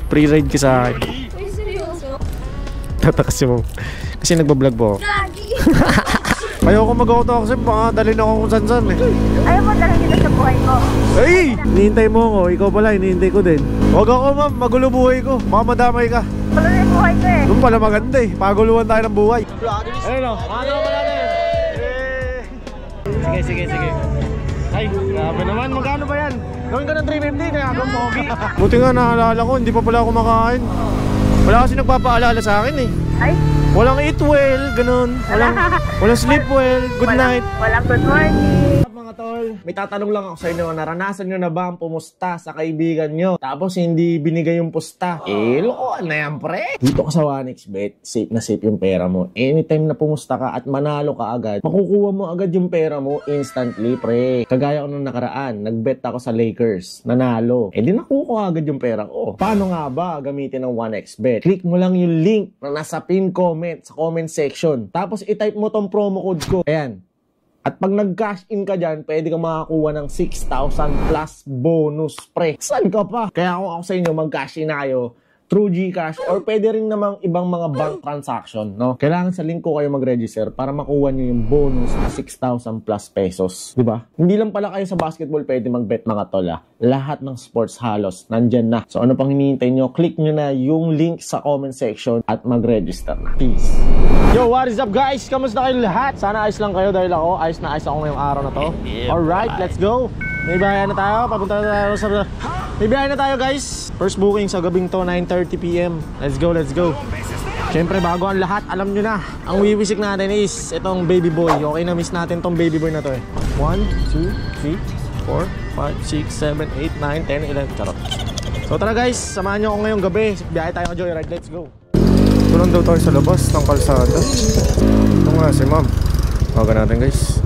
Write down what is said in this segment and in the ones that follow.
Free ride ka sa akin. Ay, seryoso? Tatakas si Mom. Kasi nagbablog po ako. Ayoko mag-auto kasi baka dalhin ako kung saan-saan eh. Ayaw mo talaga dito sa buhay ko. Ay! Hinihintay mo ako. Ikaw pala, hinihintay ko din. Huwag ako ma'am, magulo buhay ko. Baka madamay ka. Wala na yung buhay ko eh. Doon pala maganda eh. Paguluhan tayo ng buhay. Ayun o, ano pa natin? Sige. Ay, grabe naman. Magkano ba yan? Gawin ka ng 350 kaya ako pogi. Buti nga naalala ko, hindi pa pala ako makain. Wala kasi nagpapaalala sa akin eh. Ay? Walang eat well, ganun. Walang sleep well, good night. Walang good morning. Mga tol, may tatanong lang ako sa inyo. Naranasan nyo na ba ang pumusta sa kaibigan nyo? Tapos hindi binigay yung pusta? Lokohan na yan, pre. Dito ka sa 1xBet, safe na safe yung pera mo. Anytime na pumusta ka at manalo ka agad, makukuha mo agad yung pera mo instantly, pre. Kagaya ko nung nakaraan, nagbet ako sa Lakers, nanalo. Di nakukuha agad yung pera ko. Paano nga ba gamitin ng 1xBet? Click mo lang yung link na nasa pin comment sa comment section. Tapos i-type mo tong promo code ko. Ayan. At pag nag-cash in ka dyan, pwede kang makakuha ng 6,000 plus bonus, pre. Saan ka pa? Kaya ako sa inyo, mag-cash in na kayo through GCash or pwede rin namang ibang mga bank transaction, no? Kailangan sa link ko kayo mag-register para makuha nyo yung bonus na 6,000 plus pesos, di ba? Hindi lang pala kayo sa basketball pwede mag-bet, mga tola. Lahat ng sports halos nandyan na. So ano pang hinihintay nyo? Click nyo na yung link sa comment section at mag-register na. Peace! Yo, what is up guys? Kamusta kayo lahat? Sana ayos lang kayo dahil ako ayos na ayos ako ngayong araw na to. Alright, let's go! May bayan na tayo. Papunta na tayo sa... May bayan na tayo guys. First booking sa gabing to, 9:30 PM. Let's go, let's go. Siyempre bago ang lahat, alam nyo na, ang wiwisik natin is itong baby boy. Okay na, miss natin tong baby boy na to eh. 1, 2, 3, 4, 5, 6, 7, 8, 9, 10, 11. Charot. So tara guys, samahan nyo ako ngayong gabi. Biyahe tayo joyride, let's go. Tulong daw tayo sa labas ng kalsada. Ito nga si ma'am. Tawagan natin guys.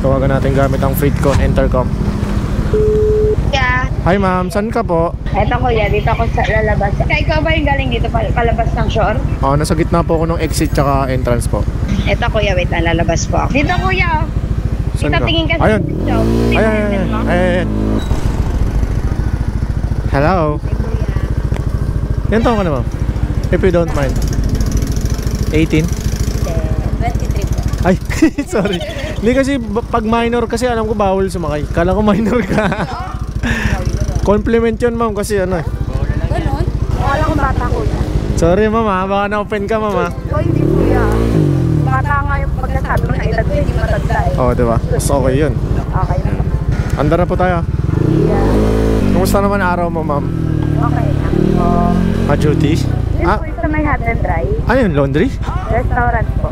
Tawagan natin gamit ang Freedcon intercom. Yeah. Hi ma'am, saan ka po? Eto kuya, dito ako sa lalabas. Kaya ikaw ba yung galing dito palabas ng shore? Nasa gitna po ako ng exit tsaka entrance po. Eto kuya, wait lang, lalabas po ako. Dito kuya. Saan Dito ka? tingin ka sa Ayun. dito. Ayun. Hello. Yan taon ka na ma'am? If you don't mind. 18? 23 po. Ay, sorry. Hindi kasi pag minor kasi alam ko bawal sumakay. Kala ko minor ka. Compliment yun ma'am kasi ano eh. Ganon? Wala akong bata kuya. Sorry ma'am ha, baka na-open ka ma'am ha. Hindi kuya. Bata nga yung pag nasabi mo na edad ko, hindi matanda eh. Oo, diba? Mas okay yun. Okay na. Andar na po tayo. Yeah. Kumusta naman araw mo ma'am? Okay na. Ma-duty? Dito po sa may hot and dry. Ano yun? Laundry? Restaurant po.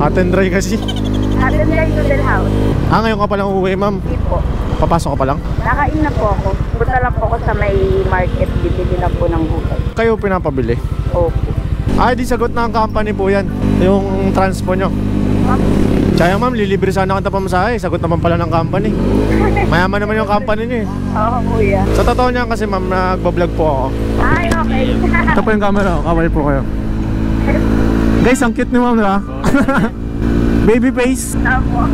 Hot and dry kasi. Hot and dry noodle house. Ngayon ka palang uuwi ma'am? Hindi po. Papasok ka pa lang? Nakain na po ako. Punta lang po ako sa may market. Bibili lang po ng gulay. Kayo pinapabili? Opo. Di sagot na ang company po yan. Yung transpo nyo. Sayang ma'am, lilibre sana kita pamasahe. Sagot naman pala ng company. Mayaman naman yung company nyo eh. Oo, kuya. Sa totoo niyan kasi ma'am, nagbablog po ako. Ay, okay. Ito po yung camera, kaway po kayo. Guys, ang cute ni ma'am, diba? Baby face. Opo.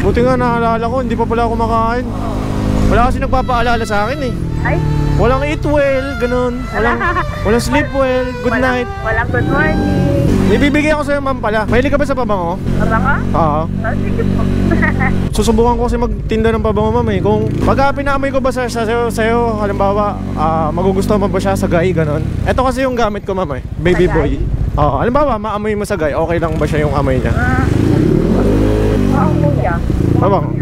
Buti nga naalala ko, hindi pa pala ako makain. Wala kasi nagpapaalala sa akin eh. Ay, Walang eat well, ganun. Walang sleep well, good night. walang good morning. Ibibigay ako sa'yo ma'am pala. Mahilig ka ba sa pabango? Pabango? Oo. Sige po. Susubukan ko kasi magtinda ng pabango ma'am eh. Kung pag pinaamoy ko ba sa'yo, halimbawa, magugustuhan mo ba siya sa guy, ganun. Ito kasi yung gamit ko ma'am eh, baby Sa boy. Oo, halimbawa, maamoy mo sa guy, okay lang ba siya yung amoy niya? Oo, kuya. Pabango.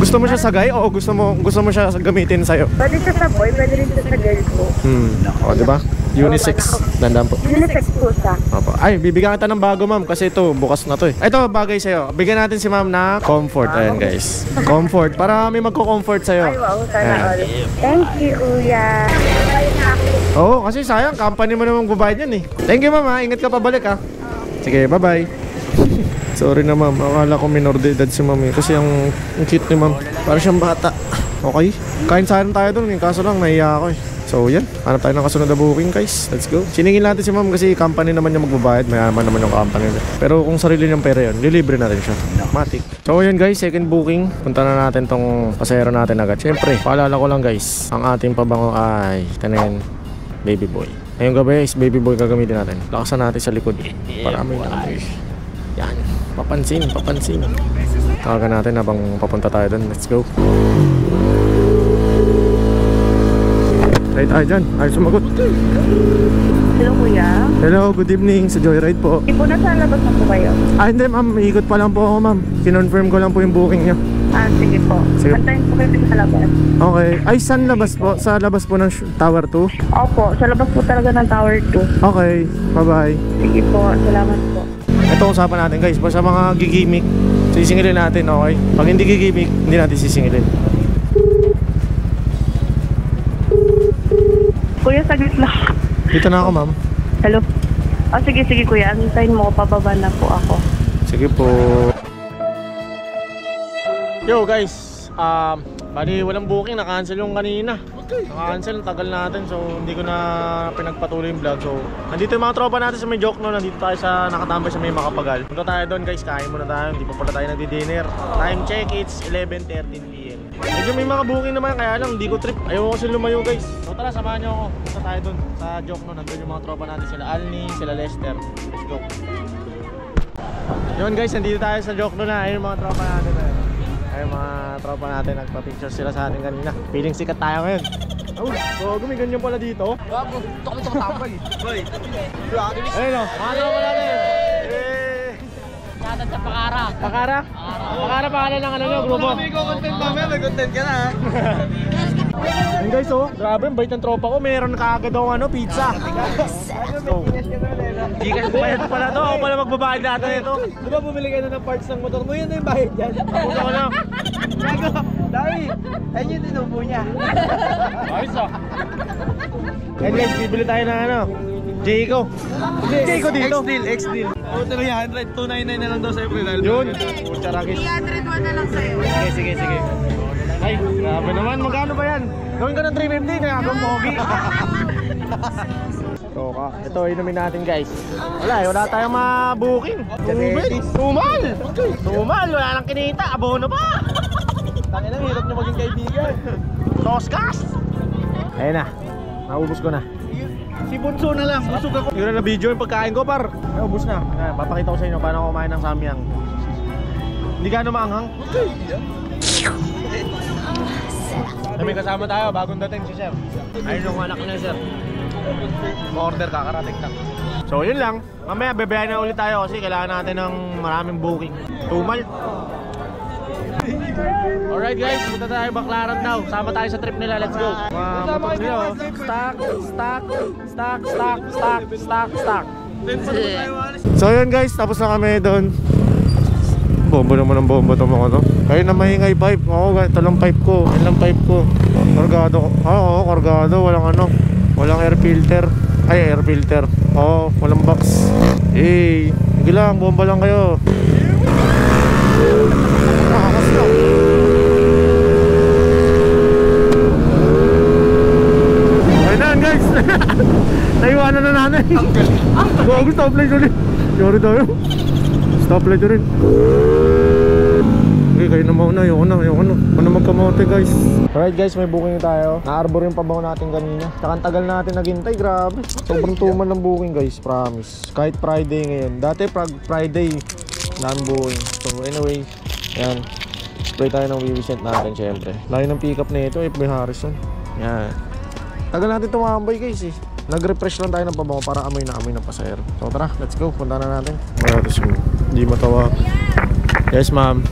Gusto mo siya sa guy o gusto mo siya gamitin sa'yo? Pwede siya sa boy, pwede rin siya sa girl po. O, diba? Unisex. Dandaan po. Unisex po siya. Opo. Ay, bibigyan kita ng bago ma'am kasi ito, bukas na to eh. Ito, bagay sa'yo. Bigyan natin si ma'am na comfort. Ayan guys. Comfort. Para may magko-comfort sa'yo. Ay, wow. Sana all. Thank you, kuya. Oo, kasi sayang. Company mo naman babayad yan eh. Thank you ma'am ha. Ingat ka pabalik ha. Sige, bye-bye. Sorry na ma'am. Akala ko minor de edad si ma'am eh. Kasi ang cute ni ma'am. Para siyang bata. Okay. Kain sana tayo dun eh. Kaso lang, nahiya ako eh. So yan, hanap tayo ng kasunod na booking guys. Let's go. Siningin natin si ma'am kasi company naman yung magbabayad. Mayaman naman yung company. Pero kung sarili niyang pera yun, lilibre natin siya. Matik. So yan guys, second booking. Punta na natin tong pasahero natin agad. Siyempre, paalala ko lang guys, ang ating pabango ay tanin baby boy. Ngayong gabi is baby boy gagamitin natin. Lakasan natin sa likod para may naamoy. Yan, papansin. Tawagan natin habang papunta tayo doon. Let's go. Try tayo dyan. Ayaw sumagot. Hello, kuya. Hello, good evening sa Joyride po. Hindi po nasa labas na po kayo. Hindi ma'am, ikot pa lang po ako ma'am. Kinonfirm ko lang po yung booking nyo. Sige po. Sige. Antayin po kayo sa labas. Okay. Ay, saan labas po? Sa labas po ng Tower 2? Opo, sa labas po talaga ng Tower 2. Okay, bye-bye. Sige po, salamat po. Ito usapan natin guys, sa mga gigimik, sisingilin natin, okay? Pag hindi gigimik, hindi natin sisingilin. Kuya, saglit lang. Dito na ako ma'am. Hello. Sige kuya, antayin mo ko, pababa na po ako. Sige po. Yo guys, bali walang booking, na-cancel yung kanina. Na-cancel, ang tagal natin, so hindi ko na pinagpatuloy yung vlog. So, nandito yung mga tropa natin sa may Jokno, nandito tayo sa nakatambay sa may Makapagal. Punta tayo doon guys, kain muna tayo, hindi pa pala tayo nagdi-dinner. Time check, it's 11:13 PM. Medyo may mga booking naman, kaya lang hindi ko trip. Ayaw ko kasi lumayo guys. So tara, samahan nyo ako. Punta tayo doon sa Jokno, nandun yung mga tropa natin, sila Alni, sila Lester. Let's go. Yun guys, nandito tayo sa Jokno na, ayun yung mga tropa natin. Ay mga tropa natin, nagpa-picture sila sa atin kanina. Feeling sikat tayo ngayon. So gumiganyan pala dito. Bago, ito kami tambay. Boy. Ayun o, mga tropa natin. Natad sa Pakara. Pakara? Pakara pangalan ng ano nyo, grupo. May content mamaya, may content ka na ha. Ayun guys oh, grabe, ang bait ng tropa ko. Meron kaagad akong ano, pizza. So, Gcash bayad pala to, ako pala magbabayad natin ito. Di ba bumili ka na ng parts ng motor mo? Yun na yung bayad dyan. Puto ko na. Gago, dami. Ayun yung tinubo niya. Ayos ah. And guys, bibili tayo ng ano, Jayco. Jayco dito. X-Deal. Oh, 300, 299 na lang daw sa'yo, Prinal. Yun. Kucharakis. 301 na lang sa'yo. Sige. Ay, grabe naman. Magkano ba yan? Gawin ka ng 350, nagagawang pogi. So, ito inumin natin guys. Wala tayong ma-booking. Tumal, wala nang kinita. Abono pa. Tangin lang, hirap niyo maging kaibigan. Toskas. Ayun na, naubos ko na. Si Bunso na lang, busog ako. Yun na video yung pagkain ko par. Ubus na. Ayan, papakita ko sa inyo paano ako kumain ng samyang. Hindi ka na maanghang. May kasama tayo, bagong dating si Sir. Ayun yung anak niya Sir. Ma-order ka, karating lang. So yun lang, mamaya bebehan na ulit tayo kasi kailangan natin ng maraming booking. Tumal. Alright guys, punta tayo Baclaran daw. Sama tayo sa trip nila, let's go. Mga motor nila, stock. So yun guys, tapos na kami doon. Bombo naman ang bombo ito mga to. Kaya na maingay pipe. Oo, ito lang pipe ko. Yan lang pipe ko. Kargado. Oo, kargado. Walang ano. Walang air filter. Ay, air filter. Oo, walang box. Sige lang, bomba lang kayo. Nakakas na. Ayun na guys. Naiwanan na natin. Bago stoplight ulit. Sorry tayo. Stoplight rin. Okay, kayo na mauna. Ayoko na magkamote guys. Alright guys, may booking tayo. Na-arbor yung pabaw natin kanina. Tsaka ang tagal natin naghintay, grabe. Sobrang tuman ng booking guys, promise. Kahit Friday ngayon. Dati Friday, daming booking. So anyway, yan. Spray tayo ng Viviscent natin syempre. Layo ng pick up na ito, FB Harrison. Yan. Tagal natin tumambay guys eh. Nag-refresh lang tayo ng pabango para amoy na pasahero. So tara, let's go. Punta na natin. Hindi matawa. Yes ma'am.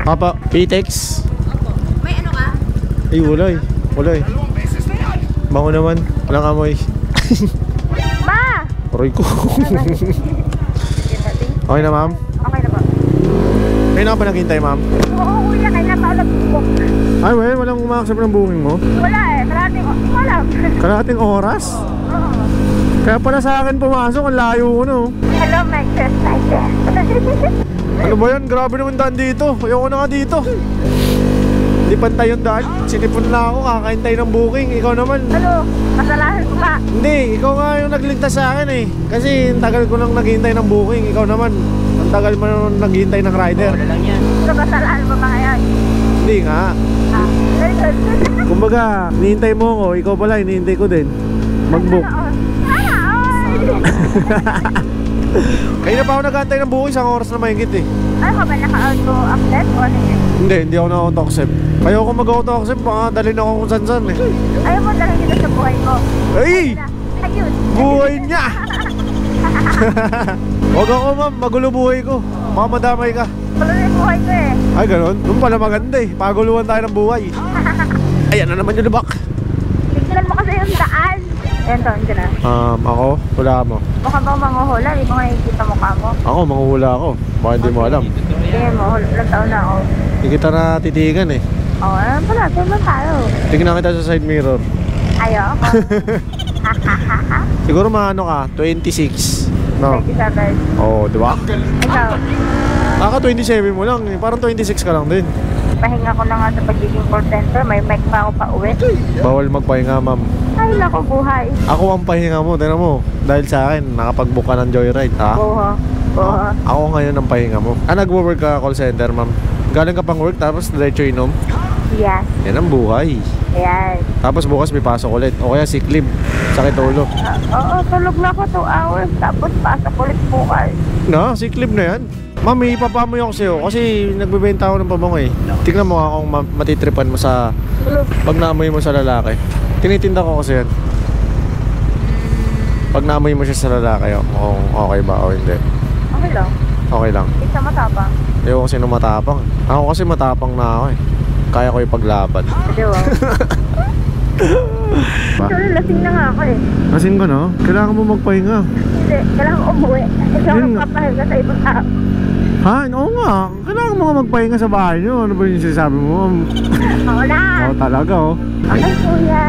Papa, Pitex. Opo. May ano ka? Ay, wala eh. Bango naman. Walang amoy. Ma! Aray ko. Okay na ma'am? Okay na po. Kayo na ka pa naghintay ma'am? Oo, kuya, kaya napaulag po. Ay, walang umakasap ng booking mo? Wala walang. Kalahating oras? Oo. Kaya pala sa akin pumasok, ang layo ko no. Hello, my sister. Ano ba yan? Grabe naman daan dito. Ayoko na nga dito. Hindi pantay yung daan. Sinipon na ako, kakaintay ng booking. Ikaw naman. Ano? Kasalanan ko ba? Hindi, ikaw nga yung nagligtas sa akin eh. Kasi ang tagal ko nang naghihintay ng booking. Ikaw naman, ang tagal mo nang naghihintay ng rider. Ano kasalanan ba mga yan? Hindi nga. Kumbaga, hinihintay mo ako. Ikaw pala, hinihintay ko din. Mag-book. Sana all. Kaya na pa ako nag-aantay ng buhay, isang oras na mahigit eh. Ano ka ba, naka-auto accept o ano yun? Hindi ako na-auto accept. Kaya ako mag-auto accept, baka dalhin ako kung saan-saan eh. Ayaw mo talaga dito sa buhay ko. Ay! Ayun. Buhay niya! Huwag ako ma'am, magulo buhay ko. Baka madamay ka. Wala na yung buhay ko eh. Ay ganun, doon pala maganda eh. Paguluhan tayo ng buhay. Ayan na naman yung lubak. Tignan mo kasi yung daan. Ayan to, andyan na. Ako, wala mo. Mukha bang manguhula? Di ba makikita mukha mo? Ako, manguhula ako. Baka hindi mo alam. Tingnan mo, ilang taon na ako. Hindi kita na titigan eh. Oo, ano pala, tingnan tayo. Tingnan kita sa side mirror. Ayaw ako. Siguro maano ka, 26. No? 27. Oo, di ba? Ikaw, Kaka 27 mo lang eh. Parang 26 ka lang din. pahinga ko na nga sa pagiging call center. May mic pa ako pa uwi. Bawal magpahinga ma'am. Ay, lako buhay. Ako ang pahinga mo, tignan mo. Dahil sa akin, nakapag-book ka ng joyride, ha? Buho. Buho. Ako ngayon ang pahinga mo. Nagwo-work ka call center, ma'am. Galing ka pang work, tapos diretso inom. Yes. Yan ang buhay. Ayan. Tapos bukas may pasok ulit. O kaya sick leave. Sakit ulo. Oo, tulog na ako 2 hours. Tapos pasok ulit bukas. Na, sick leave na yan. Ma'am, may ipapamoy ako sa'yo kasi nagbebenta ako ng pabango eh. Tingnan mo kung matitripan mo sa pag naamoy mo sa lalaki. Tinitinda ko kasi yan. Pag naamoy mo siya sa lalaki, kung okay ba o hindi. Okay lang. Okay lang. Isa matapang. Ayaw ko sino matapang. Ako kasi matapang na ako eh. Kaya ko ipaglaban. Hindi ba? Sorry, lasing na nga ako eh. Kasing ka no? Kailangan mo magpahinga. Hindi, kailangan ko umuwi. Kasi ako Yun nga. kapahinga sa ibang tao. Ha? Oo nga. Kailangan mo nga magpahinga sa bahay nyo. Ano ba yung sinasabi mo? Oo na. Oo talaga oh. Okay, kuya.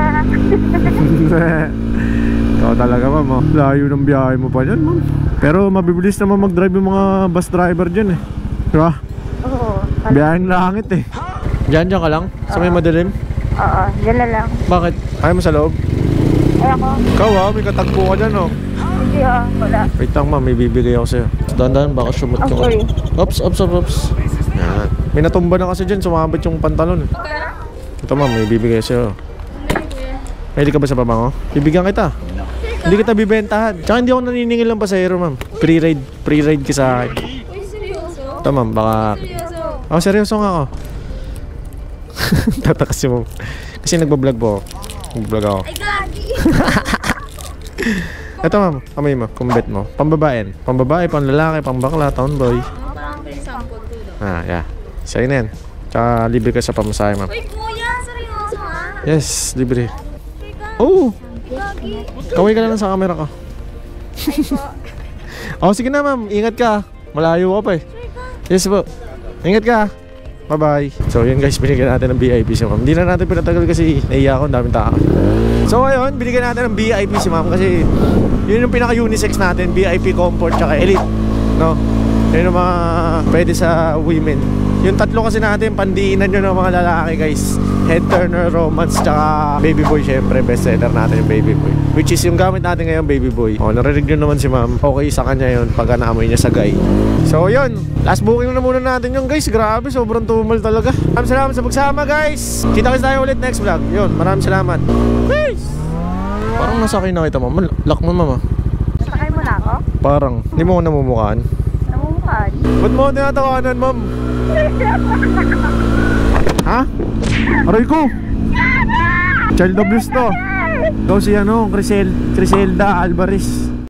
Ikaw talaga ma'am oh. Layo ng biyahe mo pa dyan ma'am. Pero mabibilis naman mag-drive yung mga bus driver dyan eh. Diba? Oo. Biyahe ng langit eh. Diyan ka lang? Sa may madilim? Oo, dyan na lang. Bakit? Ayaw mo sa loob? Ay ako. Ikaw may katagpo ka dyan oh. Hindi wala. Wait lang ma'am, may bibigay ako sa'yo. Dahan-dahan, baka sumot Oh, yung... sorry. Ops. Yan. May natumba na kasi dyan, sumabit yung pantalon eh. Ito ma'am, may bibigay sa'yo. Pwede ka ba sa pabango? Bibigyan kita. Hindi kita bibentahan. Tsaka hindi ako naniningil ng pasahero ma'am. Pre-ride ka sa akin. Uy, seryoso? Ito ma'am, baka... Seryoso? Oh, seryoso nga ako. Tatakas mo. Kasi nagbablog po ako. Nagbablog ako. Ay, gagi! Ito ma'am, kamay mo, kumbet mo. Pambabae, panglalaki, pangbakla, town boy. Parang pinisampog to daw. Yeah. Sa'yo na yan. Tsaka libre ka sa pamasahe ma'am. Uy, kuya! Seryoso ha? Yes, libre. Teka, Oh! gagi! Kaway ka na lang sa camera ko. Oh, sige na ma'am, ingat ka. Malayo ka pa eh. Yes po. Ingat ka. Bye-bye. So yun guys, binigyan natin ng VIP si ma'am. Hindi na natin pinatagal kasi naiya ako, ang daming tao. So ayun, binigyan natin ng VIP si ma'am kasi yun yung pinaka-unisex natin, VIP, comfort, tsaka elite. No? Yun yung mga pwede sa women. Yung tatlo kasi natin, pandiinan yun ng mga lalaki guys. Head turner, romance, tsaka baby boy. Syempre, best seller natin yung baby boy, which is yung gamit natin ngayon, baby boy. Oh, narinig nyo naman si ma'am. Okay sa kanya yun pagka naamoy niya sa guy. So yun, last booking na muna natin yun guys. Grabe, sobrang tumal talaga. Maraming salamat sa pagsama guys. Kita-kits tayo ulit next vlog. Yun, maraming salamat. Peace! Parang nasakay na kita ma'am. Lock mo ma'am. Nasakay mo na ako? Parang, hindi mo ko namumukhaan. Namumukhaan. Ba't mo ako tinatawanan ma'am? Ha? Aray ko! Child abuse to. Daw si Criselda Alvarez.